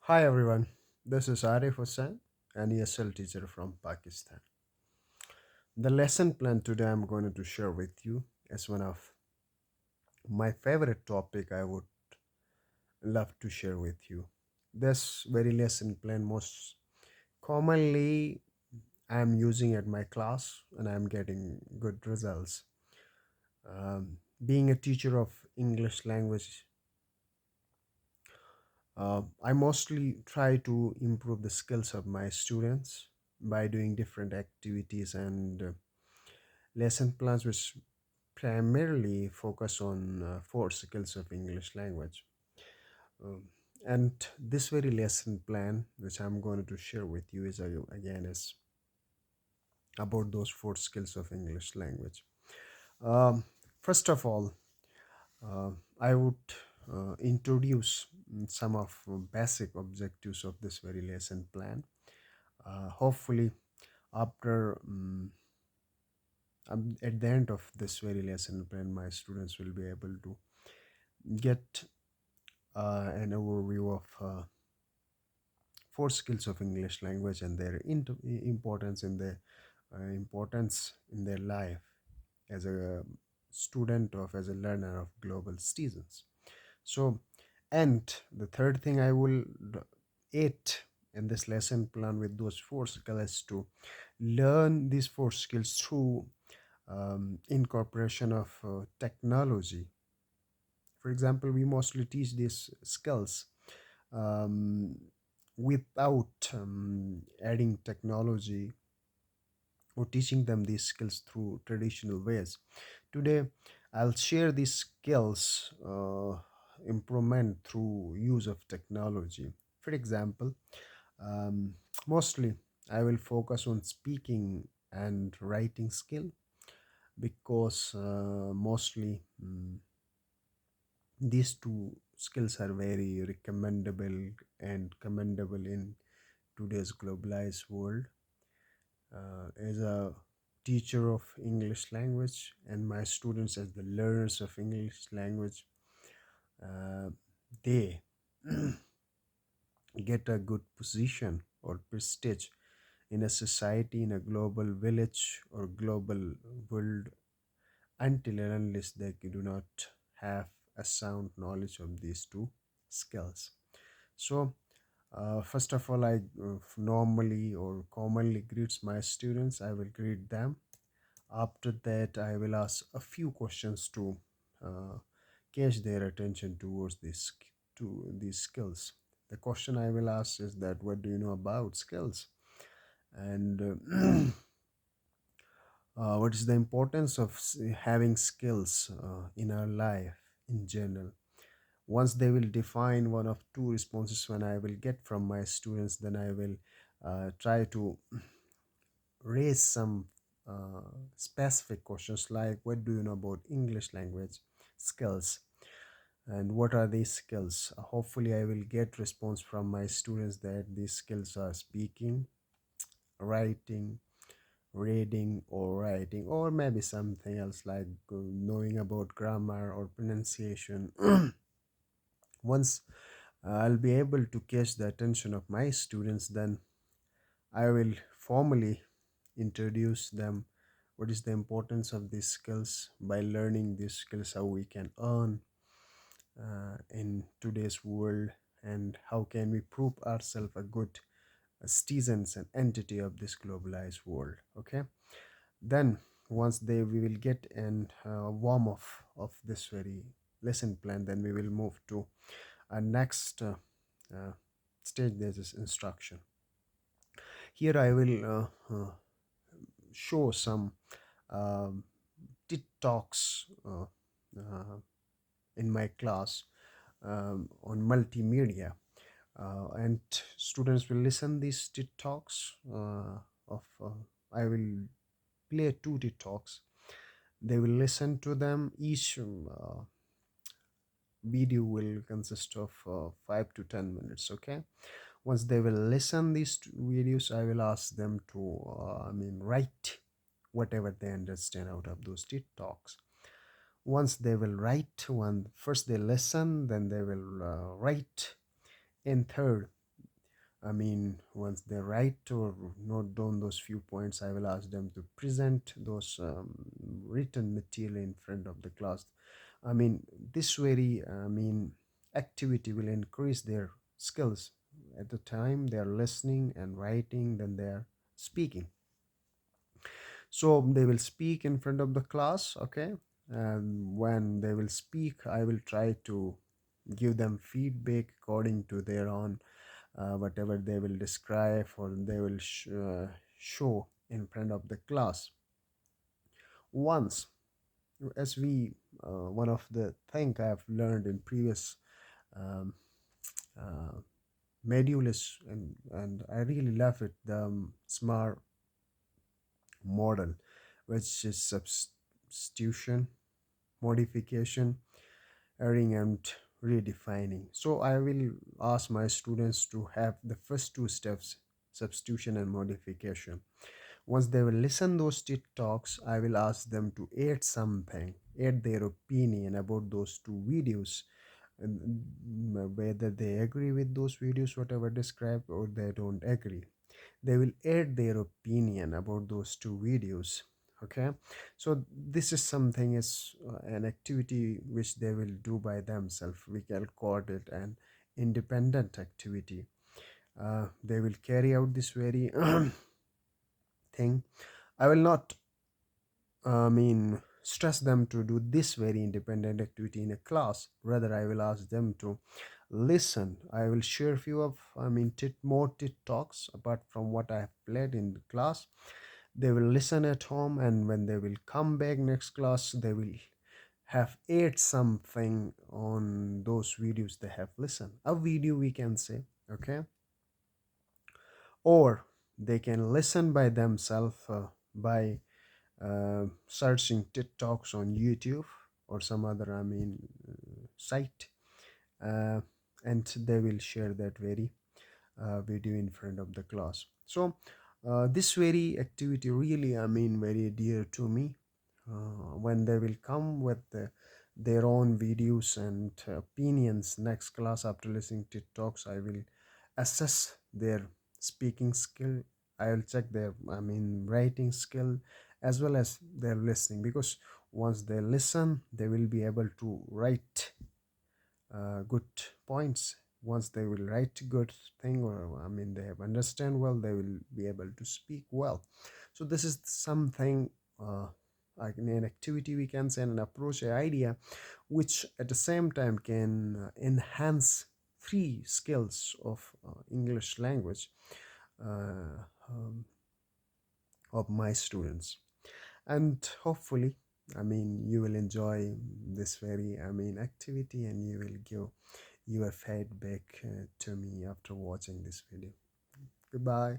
Hi everyone, this is Arif Hussain, an ESL teacher from Pakistan. The lesson plan today I'm going to share with you is one of my favorite topic I would love to share with you. This very lesson plan most commonly I'm using at my class and I'm getting good results. Being a teacher of English language, I mostly try to improve the skills of my students by doing different activities and lesson plans which primarily focus on four skills of English language. Um, and this very lesson plan, which I'm going to share with you, is again is about those four skills of English language. Um, First of all, uh, I would introduce some of basic objectives of this very lesson plan. Hopefully, after at the end of this very lesson plan, my students will be able to get an overview of four skills of English language and their importance in their life as a student of as a learner of global citizens. So, and the third thing I will aid in this lesson plan with those four skills to learn these four skills through incorporation of technology. For example, we mostly teach these skills um, without adding technology or teaching them these skills through traditional ways. Today, I'll share these skills improvement through use of technology. For example, um, mostly I will focus on speaking and writing skill because mostly these two skills are very recommendable and commendable in today's globalized world. As a teacher of English language and my students as the learners of English language, uh, they get a good position or prestige in a society, in a global village or global world until and unless they do not have a sound knowledge of these two skills. So, first of all, I normally or commonly greets my students. I will greet them. After that, I will ask a few questions to uh, catch their attention towards these skills. The question I will ask is that what do you know about skills, and what is the importance of having skills in our life in general. Once they will define one of two responses when I will get from my students, then I will try to raise some specific questions like what do you know about English language skills and what are these skills. Hopefully I will get response from my students that these skills are speaking, writing, reading or writing, or maybe something else like knowing about grammar or pronunciation. Once I'll be able to catch the attention of my students, then I will formally introduce them what is the importance of these skills. By learning these skills, how we can earn in today's world, and how can we prove ourselves a good citizens and entity of this globalized world. Okay, then once they we will get an warm off of this very lesson plan, then we will move to our next uh, stage. There is instruction. Here I will show some um, TikToks in my class on multimedia, and students will listen these TikToks. Of I will play two TikToks. They will listen to them. Each video will consist of 5 to 10 minutes. Okay. Once they will listen these videos, I will ask them to write whatever they understand out of those TikToks. Once they will write, one first they listen, then they will write, and third Once they write or note down those few points, I will ask them to present those written material in front of the class. I mean, this very, activity will increase their skills. At the time they are listening and writing, then they are speaking. So they will speak in front of the class, okay? And when they will speak, I will try to give them feedback according to their own whatever they will describe or they will show in front of the class. Once, as we one of the thing I have learned in previous um, uh, module is, and I really love it, the smart model, which is substitution, modification, airing, and redefining. So I will ask my students to have the first two steps, substitution and modification. Once they will listen those TED talks, I will ask them to add something, add their opinion about those two videos, and whether they agree with those videos, whatever described, or they don't agree. They will add their opinion about those two videos. Okay, so this is something is an activity which they will do by themselves. We can call it an independent activity. They will carry out this very thing. I will not stress them to do this very independent activity in a class. Rather, I will ask them to listen. I will share few of more tit talks apart from what I have played in the class. They will listen at home, and when they will come back next class, they will have ate something on those videos they have listened. A video, we can say, okay, or they can listen by themselves by searching TikToks on YouTube or some other, site, uh, and they will share that very video in front of the class. So this very activity really, very dear to me. When they will come with their own videos and opinions next class after listening to talks, I will assess their speaking skill. I will check their writing skill as well as their listening, because once they listen they will be able to write good points. Once they will write good thing, or they have understand well, they will be able to speak well. So this is something, like an activity, we can say, an approach, an idea, which at the same time can enhance three skills of English language uh, um, of my students. And hopefully, you will enjoy this very activity, and you will give your feedback to me after watching this video. Goodbye.